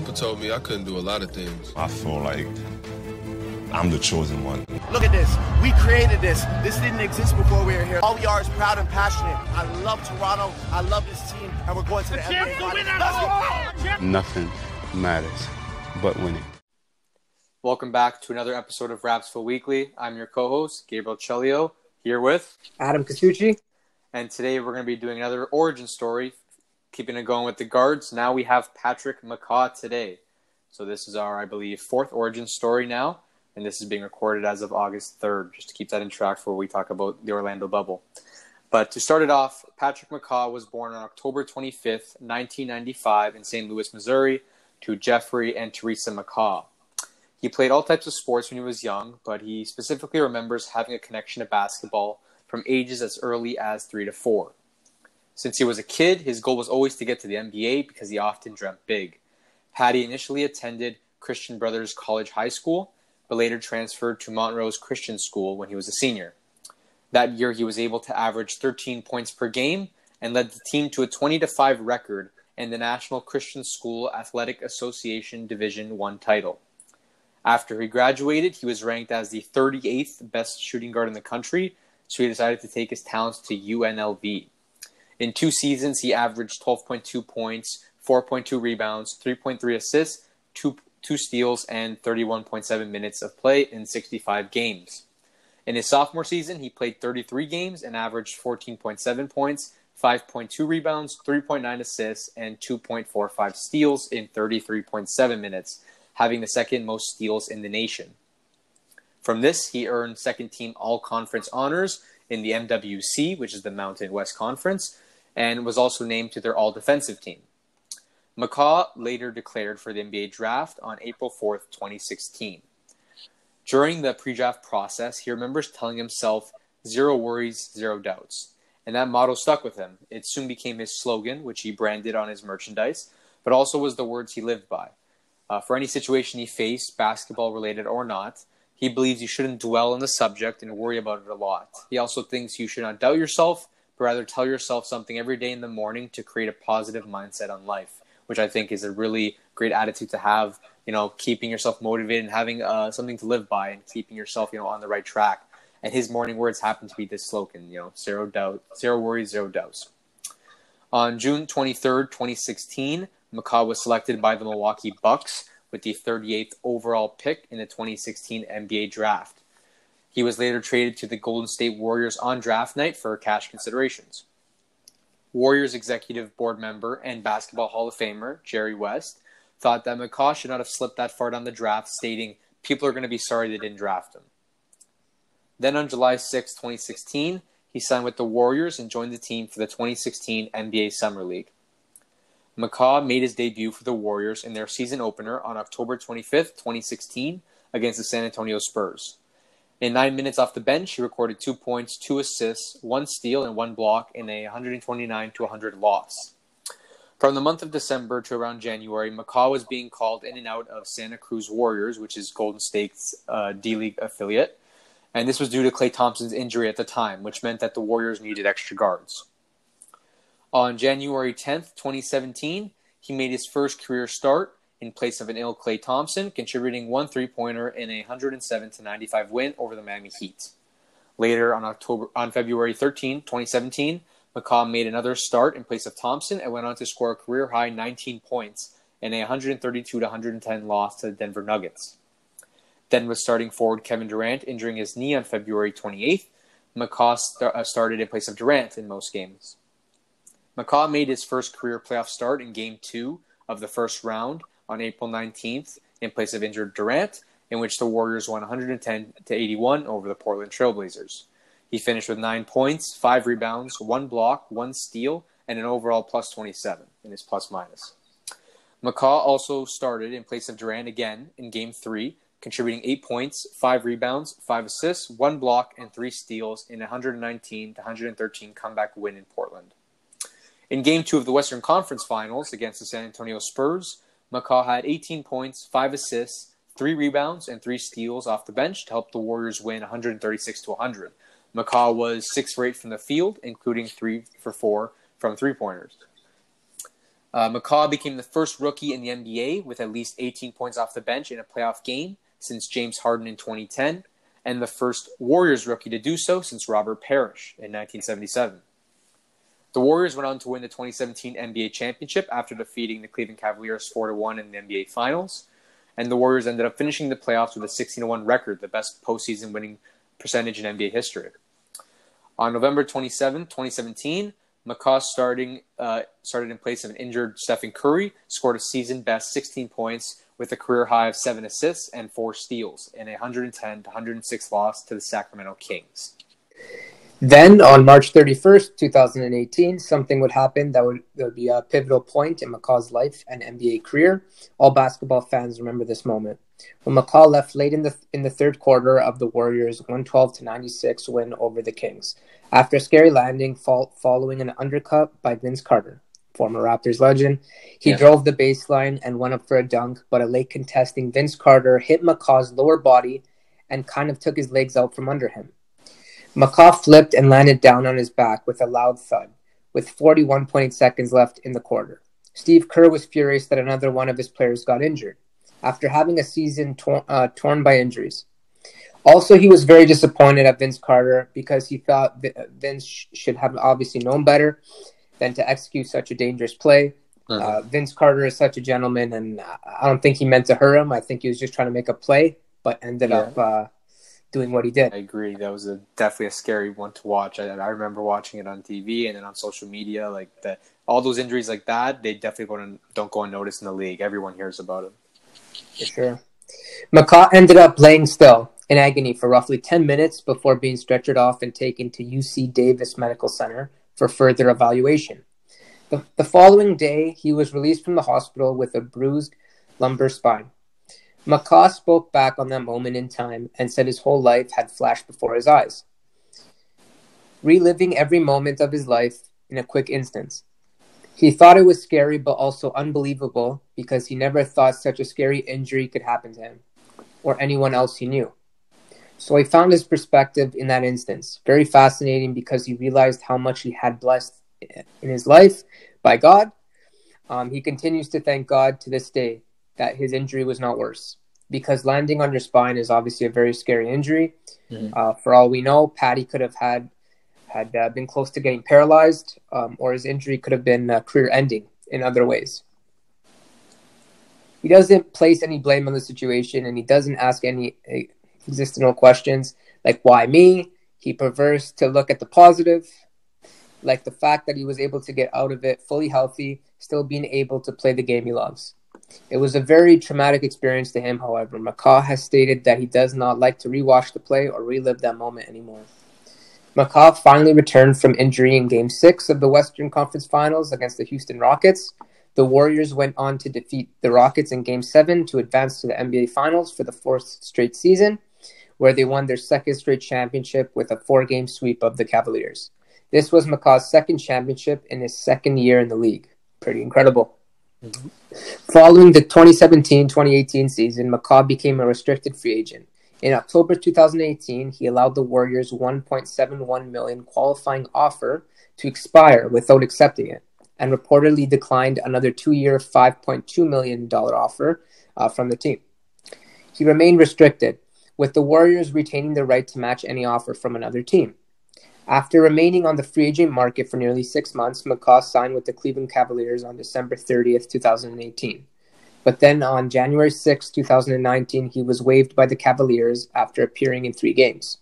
People told me I couldn't do a lot of things. I feel like I'm the chosen one. Look at this. We created this. This didn't exist before we were here. All we are is proud and passionate. I love Toronto. I love this team. And we're going to the NBA Finals. Nothing matters but winning. Welcome back to another episode of Rapzville Weekly. I'm your co-host, Gabriel Chelio, here with Adam Casucci. And today we're going to be doing another origin story, keeping it going with the guards. Now we have Patrick McCaw today. So this is our, I believe, fourth origin story now. And this is being recorded as of August 3rd, just to keep that in track before we talk about the Orlando bubble. But to start it off, Patrick McCaw was born on October 25th, 1995 in St. Louis, Missouri, to Jeffrey and Teresa McCaw. He played all types of sports when he was young, but he specifically remembers having a connection to basketball from ages as early as 3 to 4. Since he was a kid, his goal was always to get to the NBA because he often dreamt big. Patty initially attended Christian Brothers College High School, but later transferred to Montrose Christian School when he was a senior. That year, he was able to average 13 points per game and led the team to a 20-5 record and the National Christian School Athletic Association Division I title. After he graduated, he was ranked as the 38th best shooting guard in the country, so he decided to take his talents to UNLV. In 2 seasons, he averaged 12.2 points, 4.2 rebounds, 3.3 assists, 2 steals, and 31.7 minutes of play in 65 games. In his sophomore season, he played 33 games and averaged 14.7 points, 5.2 rebounds, 3.9 assists, and 2.45 steals in 33.7 minutes, having the second most steals in the nation. From this, he earned second-team All-Conference honors in the MWC, which is the Mountain West Conference, and was also named to their All-Defensive team. McCaw later declared for the NBA draft on April 4th, 2016. During the pre-draft process, he remembers telling himself, "Zero worries, zero doubts." And that motto stuck with him. It soon became his slogan, which he branded on his merchandise, but also was the words he lived by. For any situation he faced, basketball-related or not, he believes you shouldn't dwell on the subject and worry about it a lot. He also thinks you should not doubt yourself, but rather tell yourself something every day in the morning to create a positive mindset on life, which I think is a really great attitude to have, keeping yourself motivated and having something to live by and keeping yourself, on the right track. And his morning words happen to be this slogan, zero doubt, zero worries, zero doubts. On June 23rd, 2016, McCaw was selected by the Milwaukee Bucks with the 38th overall pick in the 2016 NBA draft. He was later traded to the Golden State Warriors on draft night for cash considerations. Warriors executive board member and Basketball Hall of Famer Jerry West thought that McCaw should not have slipped that far down the draft, stating, "People are going to be sorry they didn't draft him." Then on July 6, 2016, he signed with the Warriors and joined the team for the 2016 NBA Summer League. McCaw made his debut for the Warriors in their season opener on October 25th, 2016, against the San Antonio Spurs. In 9 minutes off the bench, he recorded 2 points, 2 assists, 1 steal, and 1 block in a 129-100 loss. From the month of December to around January, McCaw was being called in and out of Santa Cruz Warriors, which is Golden State's D-League affiliate, and this was due to Klay Thompson's injury at the time, which meant that the Warriors needed extra guards. On January 10th, 2017, he made his first career start in place of an ill Klay Thompson, contributing 1 3-pointer in a 107-95 win over the Miami Heat. Later, on February 13, 2017, McCaw made another start in place of Thompson and went on to score a career-high 19 points in a 132-110 loss to the Denver Nuggets. Then, with starting forward Kevin Durant injuring his knee on February 28th, McCaw started in place of Durant in most games. McCaw made his first career playoff start in Game 2 of the first round on April 19th in place of injured Durant, in which the Warriors won 110-81 over the Portland Trailblazers. He finished with 9 points, 5 rebounds, 1 block, 1 steal, and an overall plus 27 in his plus-minus. McCaw also started in place of Durant again in Game 3, contributing 8 points, 5 rebounds, 5 assists, 1 block, and 3 steals in a 119-113 comeback win in Portland. In Game 2 of the Western Conference Finals against the San Antonio Spurs, McCaw had 18 points, 5 assists, 3 rebounds, and 3 steals off the bench to help the Warriors win 136-100. McCaw was 6 for 8 from the field, including 3 for 4 from three-pointers. McCaw became the first rookie in the NBA with at least 18 points off the bench in a playoff game since James Harden in 2010, and the first Warriors rookie to do so since Robert Parrish in 1977. The Warriors went on to win the 2017 NBA championship after defeating the Cleveland Cavaliers 4-1 in the NBA Finals, and the Warriors ended up finishing the playoffs with a 16-1 record, the best postseason winning percentage in NBA history. On November 27, 2017, McCaw started in place of an injured Stephen Curry, scored a season-best 16 points with a career high of 7 assists and 4 steals in a 110-106 loss to the Sacramento Kings. Then, on March 31st, 2018, something would happen that would be a pivotal point in McCaw's life and NBA career. All basketball fans remember this moment. When McCaw left late in the third quarter of the Warriors' 112-96 win over the Kings, after a scary landing following an undercut by Vince Carter, former Raptors legend. He drove the baseline and went up for a dunk, but a late contesting Vince Carter hit McCaw's lower body and kind of took his legs out from under him. McCaw flipped and landed down on his back with a loud thud, with 41.8 seconds left in the quarter. Steve Kerr was furious that another one of his players got injured, after having a season torn by injuries. Also, he was very disappointed at Vince Carter because he thought Vince should have obviously known better than to execute such a dangerous play. Vince Carter is such a gentleman, and I don't think he meant to hurt him. I think he was just trying to make a play, but ended up doing what he did. I agree. That was definitely a scary one to watch. I remember watching it on TV and then on social media. Like all those injuries like that, they definitely don't go unnoticed in the league. Everyone hears about it. For sure. McCaw ended up laying still in agony for roughly 10 minutes before being stretchered off and taken to UC Davis Medical Center for further evaluation. The following day, he was released from the hospital with a bruised lumbar spine. McCaw spoke back on that moment in time and said his whole life had flashed before his eyes, reliving every moment of his life in a quick instance. He thought it was scary but also unbelievable because he never thought such a scary injury could happen to him or anyone else he knew. So he found his perspective in that instance very fascinating because he realized how much he had blessed in his life by God. He continues to thank God to this day that his injury was not worse, because landing on your spine is obviously a very scary injury. For all we know, Patty could have had been close to getting paralyzed, or his injury could have been career-ending in other ways. He doesn't place any blame on the situation, and he doesn't ask any existential questions like, why me? He prefers to look at the positive, like the fact that he was able to get out of it fully healthy, still being able to play the game he loves. It was a very traumatic experience to him, however. McCaw has stated that he does not like to rewatch the play or relive that moment anymore. McCaw finally returned from injury in Game 6 of the Western Conference Finals against the Houston Rockets. The Warriors went on to defeat the Rockets in Game 7 to advance to the NBA Finals for the 4th straight season, where they won their 2nd straight championship with a 4-game sweep of the Cavaliers. This was McCaw's 2nd championship in his 2nd year in the league. Pretty incredible. Following the 2017-2018 season, McCaw became a restricted free agent. In October 2018, he allowed the Warriors' $1.71 million qualifying offer to expire without accepting it, and reportedly declined another 2-year, $5.2 million offer from the team. He remained restricted, with the Warriors retaining the right to match any offer from another team. After remaining on the free agent market for nearly 6 months, McCaw signed with the Cleveland Cavaliers on December 30th, 2018. But then on January 6, 2019, he was waived by the Cavaliers after appearing in 3 games.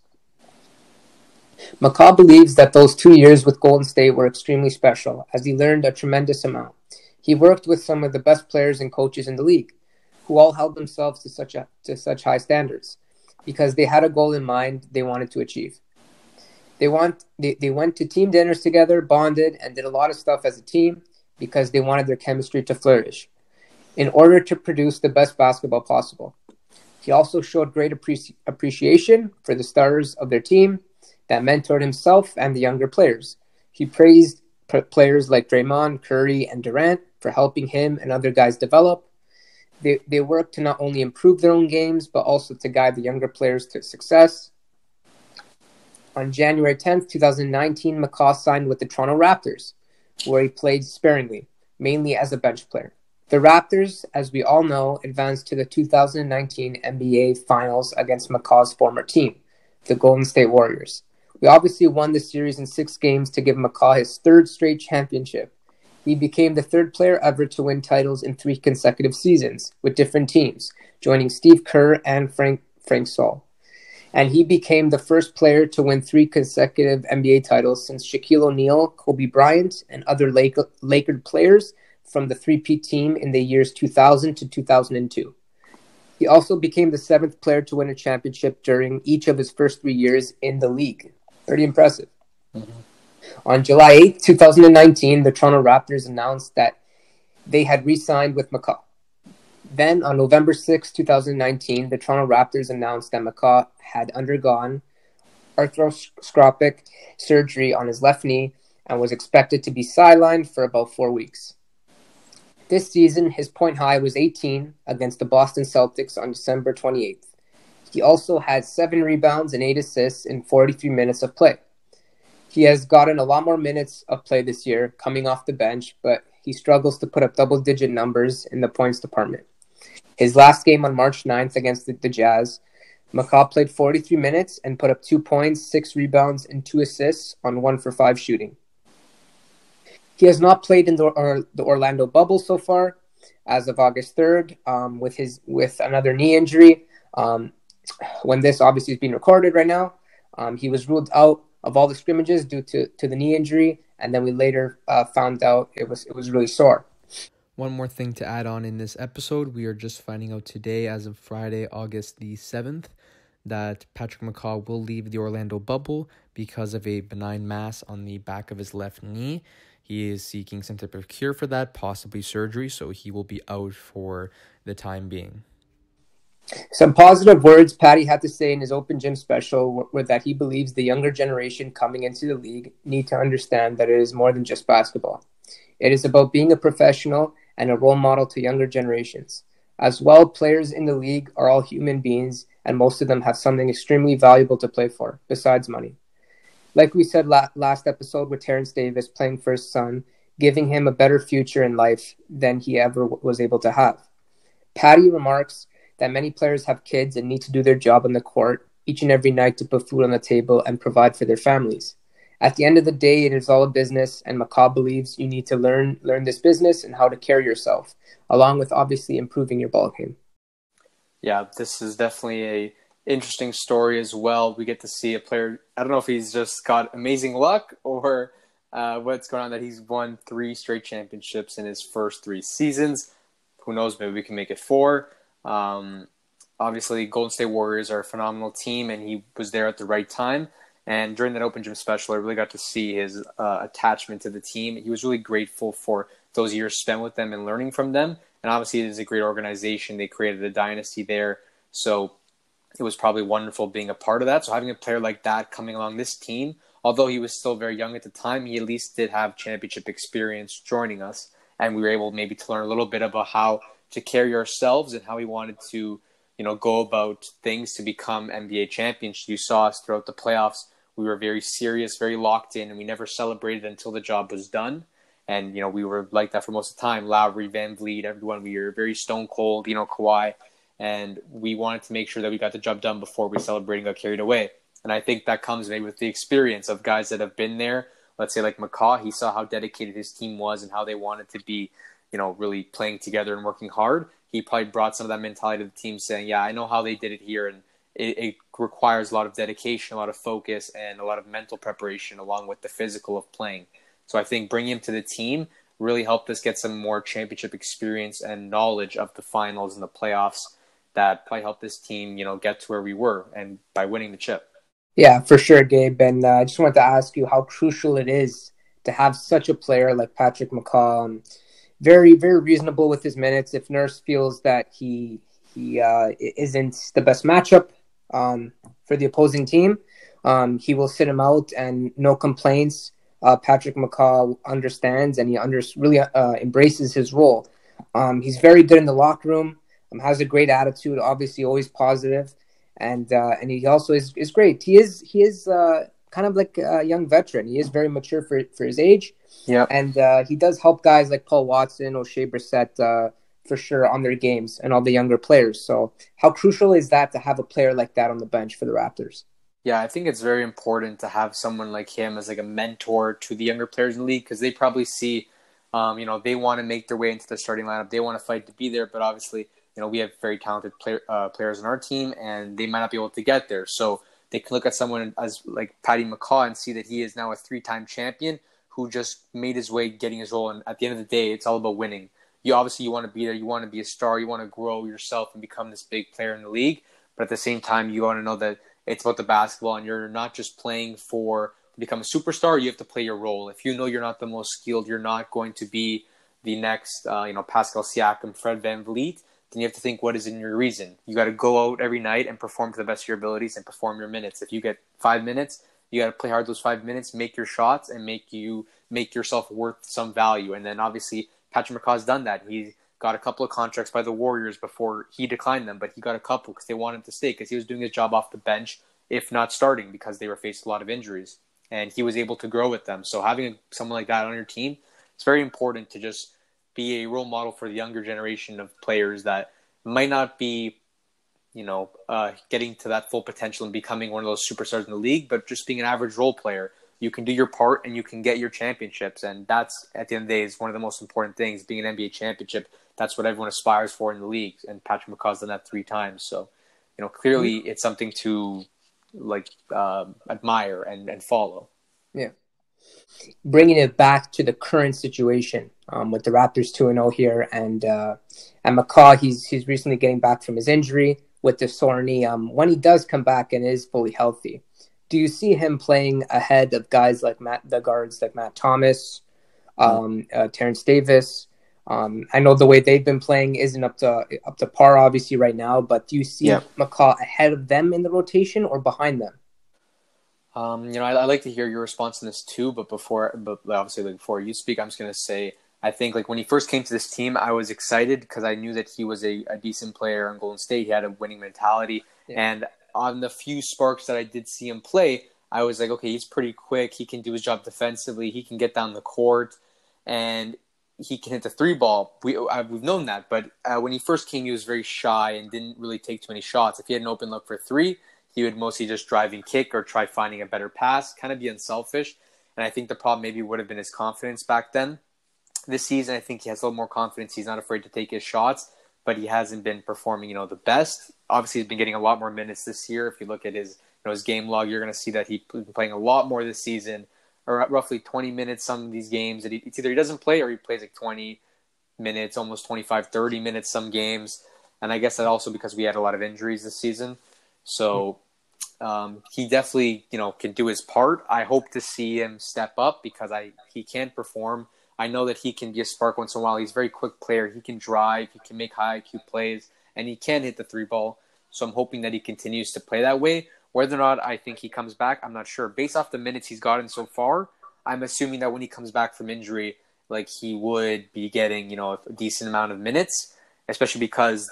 McCaw believes that those 2 years with Golden State were extremely special, as he learned a tremendous amount. He worked with some of the best players and coaches in the league, who all held themselves to such high standards, because they had a goal in mind they wanted to achieve. They went to team dinners together, bonded, and did a lot of stuff as a team because they wanted their chemistry to flourish in order to produce the best basketball possible. He also showed great appreciation for the stars of their team that mentored himself and the younger players. He praised players like Draymond, Curry, and Durant for helping him and other guys develop. They worked to not only improve their own games, but also to guide the younger players to success. On January 10th, 2019, McCaw signed with the Toronto Raptors, where he played sparingly, mainly as a bench player. The Raptors, as we all know, advanced to the 2019 NBA Finals against McCaw's former team, the Golden State Warriors. We obviously won the series in 6 games to give McCaw his 3rd straight championship. He became the 3rd player ever to win titles in 3 consecutive seasons with different teams, joining Steve Kerr and Frank Saul. And he became the first player to win 3 consecutive NBA titles since Shaquille O'Neal, Kobe Bryant, and other Laker players from the Three-peat team in the years 2000 to 2002. He also became the 7th player to win a championship during each of his first 3 years in the league. Pretty impressive. Mm-hmm. On July 8, 2019, the Toronto Raptors announced that they had re-signed with McCaw. Then, on November 6, 2019, the Toronto Raptors announced that McCaw had undergone arthroscopic surgery on his left knee and was expected to be sidelined for about 4 weeks. This season, his point high was 18 against the Boston Celtics on December 28th. He also had 7 rebounds and 8 assists in 43 minutes of play. He has gotten a lot more minutes of play this year, coming off the bench, but he struggles to put up double-digit numbers in the points department. His last game on March 9th against the Jazz, McCaw played 43 minutes and put up 2 points, 6 rebounds, and 2 assists on 1 for 5 shooting. He has not played in the Orlando bubble so far, as of August 3rd, with another knee injury. When this obviously is being recorded right now, he was ruled out of all the scrimmages due to the knee injury, and then we later found out it was really sore. One more thing to add on in this episode, we are just finding out today, as of Friday, August the 7th, that Patrick McCaw will leave the Orlando bubble because of a benign mass on the back of his left knee. He is seeking some type of cure for that, possibly surgery, so he will be out for the time being. Some positive words Patty had to say in his open gym special were that he believes the younger generation coming into the league need to understand that it is more than just basketball. It is about being a professional and a role model to younger generations. As well, players in the league are all human beings, and most of them have something extremely valuable to play for, besides money. Like we said last episode with Terrence Davis playing for his son, giving him a better future in life than he ever was able to have. Patty remarks that many players have kids and need to do their job on the court each and every night to put food on the table and provide for their families. At the end of the day, it is all a business, and McCaw believes you need to learn this business and how to carry yourself, along with obviously improving your ball game. Yeah, this is definitely a interesting story as well. We get to see a player, I don't know if he's just got amazing luck or what's going on, that he's won 3 straight championships in his first 3 seasons. Who knows, maybe we can make it 4. Obviously, Golden State Warriors are a phenomenal team, and he was there at the right time. And during that open gym special, I really got to see his attachment to the team. He was really grateful for those years spent with them and learning from them. And obviously, it is a great organization. They created a dynasty there. So it was probably wonderful being a part of that. So having a player like that coming along this team, although he was still very young at the time, he at least did have championship experience joining us. And we were able maybe to learn a little bit about how to carry ourselves and how we wanted to, go about things to become NBA champions. You saw us throughout the playoffs. We were very serious, very locked in, and we never celebrated until the job was done. And, we were like that for most of the time. Lowry, Van Vliet, everyone, we were very stone cold, Kawhi. And we wanted to make sure that we got the job done before we celebrated and got carried away. And I think that comes maybe with the experience of guys that have been there. Let's say like McCaw, he saw how dedicated his team was and how they wanted to be, really playing together and working hard. He probably brought some of that mentality to the team, saying, yeah, I know how they did it here, and it requires a lot of dedication, a lot of focus, and a lot of mental preparation along with the physical of playing. So I think bringing him to the team really helped us get some more championship experience and knowledge of the finals and the playoffs that probably helped this team, get to where we were, and by winning the chip. Yeah, for sure, Gabe. And I just wanted to ask you how crucial it is to have such a player like Patrick McCaw. Very, very reasonable with his minutes. If Nurse feels that he isn't the best matchup for the opposing team, he will sit him out, and no complaints. Patrick McCaw understands, and he really embraces his role. He's very good in the locker room, has a great attitude, obviously always positive, and he also is great. He is kind of like a young veteran. He is very mature for his age, Yeah. And he does help guys like Paul Watson, O'Shea Brissett, for sure, on their games, and all the younger players. So how crucial is that to have a player like that on the bench for the Raptors? Yeah, I think it's very important to have someone like him as like a mentor to the younger players in the league, because they probably see, they want to make their way into the starting lineup. They want to fight to be there, but obviously, we have very talented players on our team, and they might not be able to get there. So they can look at someone as like Patty McCaw and see that he is now a 3-time champion who just made his way getting his role. And at the end of the day, it's all about winning. You want to be there. You want to be a star. You want to grow yourself and become this big player in the league. But at the same time, you want to know that it's about the basketball, and you're not just playing to become a superstar. You have to play your role. If you know you're not the most skilled, you're not going to be the next, Pascal Siakam, Fred VanVleet, then you have to think, what is in your reason? You got to go out every night and perform to the best of your abilities and perform your minutes. If you get 5 minutes, you got to play hard those 5 minutes, make your shots, and make yourself worth some value. And then obviously Patrick McCaw's done that. He got a couple of contracts by the Warriors before he declined them, but he got a couple because they wanted him to stay, because he was doing his job off the bench, if not starting, because they were faced a lot of injuries. And he was able to grow with them. So having someone like that on your team, it's very important to just be a role model for the younger generation of players that might not be, getting to that full potential and becoming one of those superstars in the league, but just being an average role player. You can do your part and you can get your championships. And that's, at the end of the day, is one of the most important things, being an NBA championship. That's what everyone aspires for in the league. And Patrick McCaw's done that 3 times. So, clearly it's something to admire and follow. Yeah. Bringing it back to the current situation with the Raptors 2-0 here, and McCaw, he's recently getting back from his injury with the sore knee. When he does come back and is fully healthy, do you see him playing ahead of guys like the guards like Matt Thomas, Terrence Davis? I know the way they've been playing isn't up to par, obviously, right now. But do you see McCaw ahead of them in the rotation or behind them? I'd like to hear your response on this too. But before you speak, I'm just going to say, I think when he first came to this team, I was excited because I knew that he was a decent player in Golden State. He had a winning mentality, and on the few sparks that I did see him play, I was like, okay, he's pretty quick. He can do his job defensively. He can get down the court, and he can hit the 3 ball. We've known that, but when he first came, he was very shy and didn't really take too many shots. If he had an open look for 3, he would mostly just drive and kick or try finding a better pass, kind of be unselfish. And I think the problem maybe would have been his confidence back then. This season, I think he has a little more confidence. He's not afraid to take his shots, but he hasn't been performing, the best. Obviously, he's been getting a lot more minutes this year. If you look at his game log, you're going to see that he's been playing a lot more this season, or roughly 20 minutes some of these games. It's either he doesn't play or he plays 20 minutes, almost 25, 30 minutes some games. And I guess that also because we had a lot of injuries this season. So he definitely, can do his part. I hope to see him step up because he can perform. I know that he can be a spark once in a while. He's a very quick player. He can drive. He can make high IQ plays, and he can hit the 3 ball. So I'm hoping that he continues to play that way. Whether or not I think he comes back, I'm not sure. Based off the minutes he's gotten so far, I'm assuming that when he comes back from injury, he would be getting, a decent amount of minutes, especially because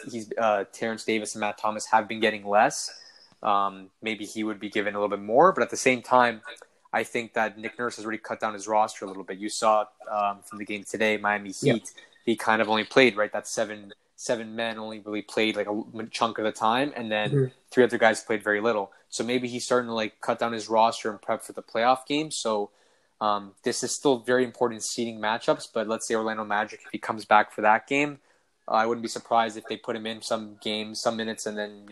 Terrence Davis and Matt Thomas have been getting less. Maybe he would be given a little bit more, but at the same time, I think that Nick Nurse has already cut down his roster a little bit. You saw from the game today, Miami Heat, he kind of only played, right? That seven men only really played a chunk of the time, and then 3 other guys played very little. So maybe he's starting to cut down his roster and prep for the playoff game. So this is still very important seeding matchups, but let's say Orlando Magic, if he comes back for that game, I wouldn't be surprised if they put him in some games, some minutes, and then,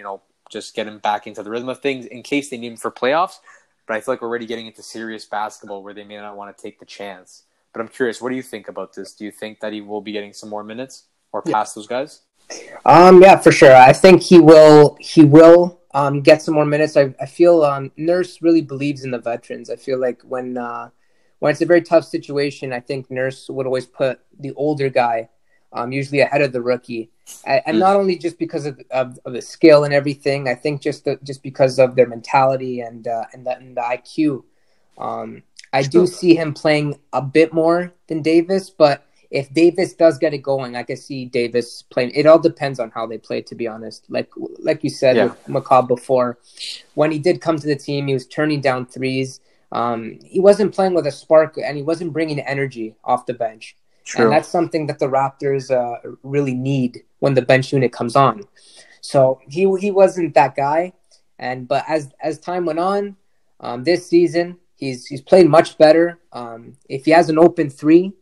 just get him back into the rhythm of things in case they need him for playoffs. But I feel like we're already getting into serious basketball where they may not want to take the chance. But I'm curious, what do you think about this? Do you think that he will be getting some more minutes or pass those guys? Yeah, for sure. I think he will get some more minutes. I feel Nurse really believes in the veterans. I feel like when it's a very tough situation, I think Nurse would always put the older guy usually ahead of the rookie. And not only just because of the skill and everything, I think just because of their mentality and the IQ. I do see him playing a bit more than Davis, but if Davis does get it going, I can see Davis playing. It all depends on how they play, to be honest. Like you said with McCaw before, when he did come to the team, he was turning down threes. he wasn't playing with a spark and he wasn't bringing energy off the bench. True. And that's something that the Raptors really need when the bench unit comes on. So he wasn't that guy. But as time went on, this season he's played much better. If he has an open three,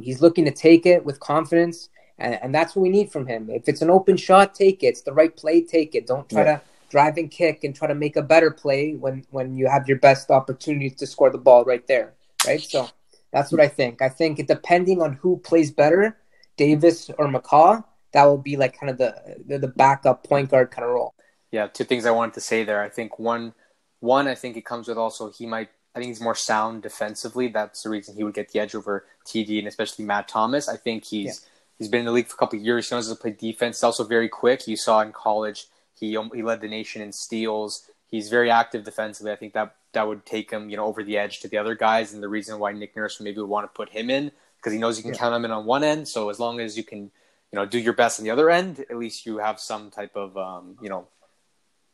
he's looking to take it with confidence, and that's what we need from him. If it's an open shot, take it. It's the right play, take it. Don't try to drive and kick and try to make a better play when you have your best opportunity to score the ball right there, right? So that's what I think. I think depending on who plays better, Davis or McCaw, that will be like kind of the backup point guard kind of role. Yeah, two things I wanted to say there. I think one, I think it comes with also I think he's more sound defensively. That's the reason he would get the edge over TD and especially Matt Thomas. I think he's been in the league for a couple of years. He knows how to play defense. He's also very quick. You saw in college, he led the nation in steals. He's very active defensively. I think that would take him, over the edge to the other guys. And the reason why Nick Nurse maybe would want to put him in, because he knows you can count him in on one end. So as long as you can, do your best on the other end, at least you have some type of,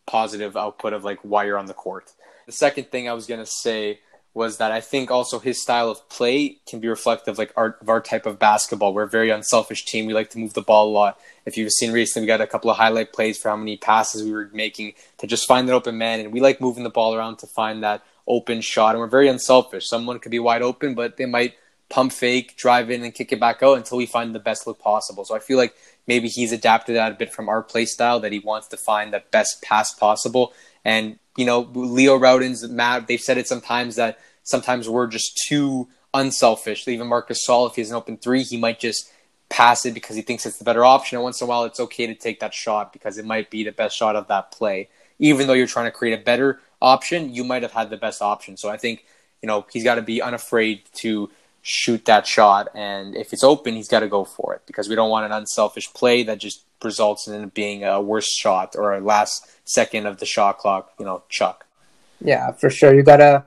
positive output of like why you're on the court. The second thing I was going to say was that I think also his style of play can be reflective of our type of basketball. We're a very unselfish team. We like to move the ball a lot. If you've seen recently, we got a couple of highlight plays for how many passes we were making to just find that open man. And we like moving the ball around to find that open shot. And we're very unselfish. Someone could be wide open, but they might pump fake, drive in, and kick it back out until we find the best look possible. So I feel like maybe he's adapted that a bit from our play style, that he wants to find the best pass possible. And, Leo Rowden's, Matt, they've said it sometimes that sometimes we're just too unselfish. Even Marcus Gasol, if he has an open three, he might just pass it because he thinks it's the better option. And once in a while, it's okay to take that shot because it might be the best shot of that play. Even though you're trying to create a better option, you might have had the best option. So I think, he's got to be unafraid to shoot that shot. And if it's open, he's got to go for it because we don't want an unselfish play that just results in it being a worse shot or a last second of the shot clock, chuck. Yeah, for sure. You gotta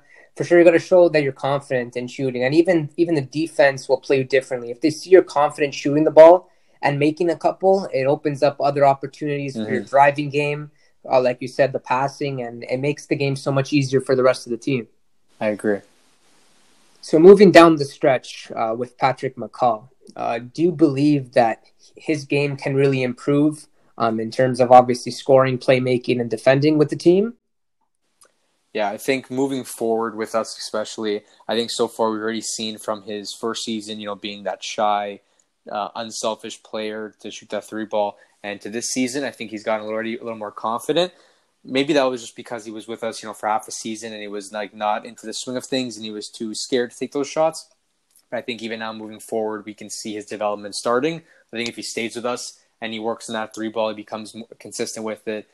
show that you're confident in shooting, and even the defense will play differently. If they see you're confident shooting the ball and making a couple, it opens up other opportunities for your driving game, like you said, the passing, and it makes the game so much easier for the rest of the team. I agree. So moving down the stretch with Patrick McCaw, do you believe that his game can really improve in terms of obviously scoring, playmaking, and defending with the team? Yeah, I think moving forward with us especially, I think so far we've already seen from his first season, being that shy, unselfish player to shoot that three ball. And to this season, I think he's gotten already a little more confident. Maybe that was just because he was with us, for half a season and he was not into the swing of things and he was too scared to take those shots. But I think even now moving forward, we can see his development starting. I think if he stays with us and he works on that three ball, he becomes more consistent with it,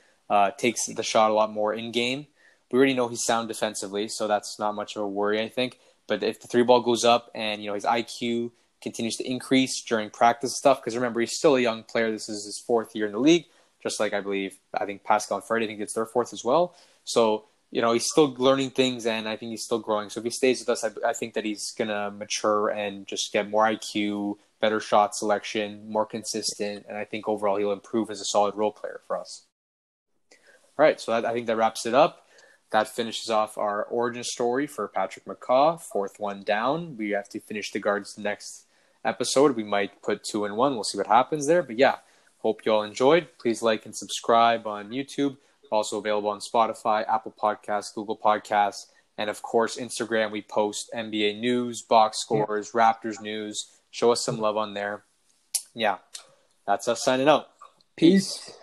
takes the shot a lot more in game. We already know he's sound defensively, so that's not much of a worry, I think. But if the three ball goes up and, his IQ continues to increase during practice stuff, because remember, he's still a young player. This is his fourth year in the league, just like I think Pascal and Freddie, I think it's their fourth as well. So, he's still learning things and I think he's still growing. So if he stays with us, I think that he's going to mature and just get more IQ, better shot selection, more consistent. And I think overall he'll improve as a solid role player for us. All right, so I think that wraps it up. That finishes off our origin story for Patrick McCaw, fourth one down. We have to finish the guards next episode. We might put 2 and 1. We'll see what happens there. But yeah, hope you all enjoyed. Please like and subscribe on YouTube. Also available on Spotify, Apple Podcasts, Google Podcasts, and of course Instagram. We post NBA news, box scores, Raptors news. Show us some love on there. Yeah, that's us signing out. Peace.